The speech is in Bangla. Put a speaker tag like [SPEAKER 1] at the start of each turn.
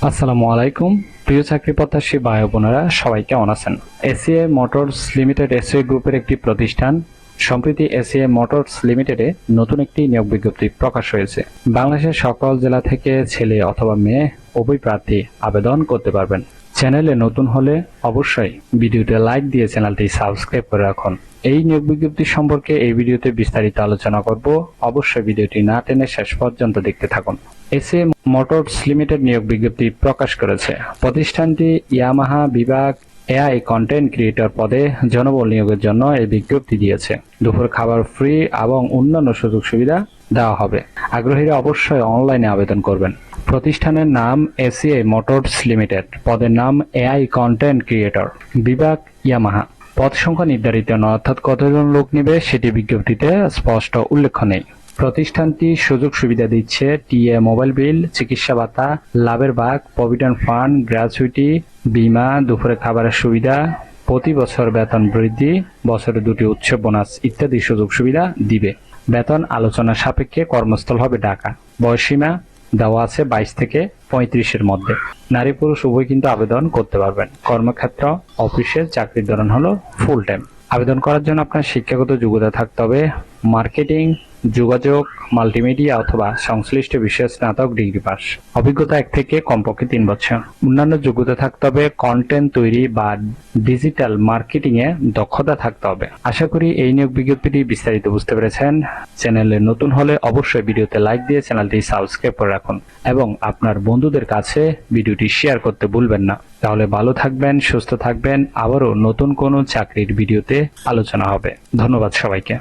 [SPEAKER 1] আসসালামু আলাইকুম প্রিয় চাকরি প্রত্যাশী ভাই ও বোনেরা, সবাই কেমন আছেন? এসিআই মোটরস লিমিটেড এসিআই গ্রুপের একটি প্রতিষ্ঠান। সম্প্রতি এসিআই মোটরস লিমিটেডে নতুন একটি নিয়োগ বিজ্ঞপ্তি প্রকাশ হয়েছে। বাংলাদেশের সকল জেলা থেকে ছেলে অথবা মেয়ে উভয় প্রার্থী আবেদন করতে পারবেন। চ্যানেলে নতুন হলে অবশ্যই ভিডিওতে লাইক দিয়ে চ্যানেলটি সাবস্ক্রাইব করে রাখুন। এই নিয়োগ বিজ্ঞপ্তি সম্পর্কে এই ভিডিওতে বিস্তারিত আলোচনা করব। অবশ্যই ভিডিওটি না টেনে শেষ পর্যন্ত দেখতে থাকুন। এসিআই মোটরস লিমিটেড নিয়োগ বিজ্ঞপ্তি প্রকাশ করেছে। প্রতিষ্ঠানটি ইয়ামাহা বিভাগ এআই কন্টেন্ট ক্রিয়েটর পদে জনবল নিয়োগের জন্য এই বিজ্ঞপ্তি দিয়েছে। দুপুর খাবার ফ্রি এবং অন্যান্য সুযোগ সুবিধা দেওয়া হবে। আগ্রহীরা অবশ্যই অনলাইনে আবেদন করবেন। প্রতিষ্ঠানের নাম এসিআই মোটরস লিমিটেড, পদের নাম এআই কন্টেন্ট ক্রিয়েটর, বিভাগ ইয়ামাহা। পদ সংখ্যা নির্ধারিত নয়, অর্থাৎ কতজন লোক নেবে সেটি বিজ্ঞপ্তিতে স্পষ্ট উল্লেখ নেই। প্রতিষ্ঠানটি সুযোগ সুবিধা দিচ্ছে টিএ মোবাইল বিল, চিকিৎসা ভাতা, লাভের ভাগ, প্রভিডেন্ট ফান্ড, গ্র্যাচুইটি, বীমা, দুপুরে খাবারের সুবিধা, প্রতি বছর বেতন বৃদ্ধি, বছরে 2টি উৎসব বোনাস ইত্যাদি সুযোগ সুবিধা দিবে। বেতন আলোচনা সাপেক্ষে, কর্মস্থল হবে ঢাকা। বয়সীমা দেওয়া আছে 22 থেকে 35-এর মধ্যে। নারী পুরুষ উভয় কিন্তু আবেদন করতে পারবেন। কর্মক্ষেত্র অফিসে, চাকরির ধরন হলো ফুল টাইম। আবেদন করার জন্য আপনার শিক্ষাগত যোগ্যতা থাকতে হবে মার্কেটিং, যোগাযোগ, মাল্টিমিডিয়া অথবা সংশ্লিষ্ট বিষয়ে স্নাতক ডিগ্রি পাস। অভিজ্ঞতা 1 থেকে কমপক্ষে 3 বছর। অন্যান্য যোগ্যতা থাকতে হবে কন্টেন্ট তৈরি বা ডিজিটাল মার্কেটিং এ দক্ষতা থাকতে হবে। আশা করি এই নিয়োগ বিজ্ঞপ্তিটি বিস্তারিত বুঝতে পেরেছেন। চ্যানেলে নতুন হলে অবশ্যই ভিডিওতে লাইক দিয়ে চ্যানেলটি সাবস্ক্রাইব করে রাখুন এবং আপনার বন্ধুদের কাছে ভিডিওটি শেয়ার করতে ভুলবেন না। তাহলে ভালো থাকবেন, সুস্থ থাকবেন। আবারও নতুন কোনো চাকরির ভিডিওতে আলোচনা হবে। ধন্যবাদ সবাইকে।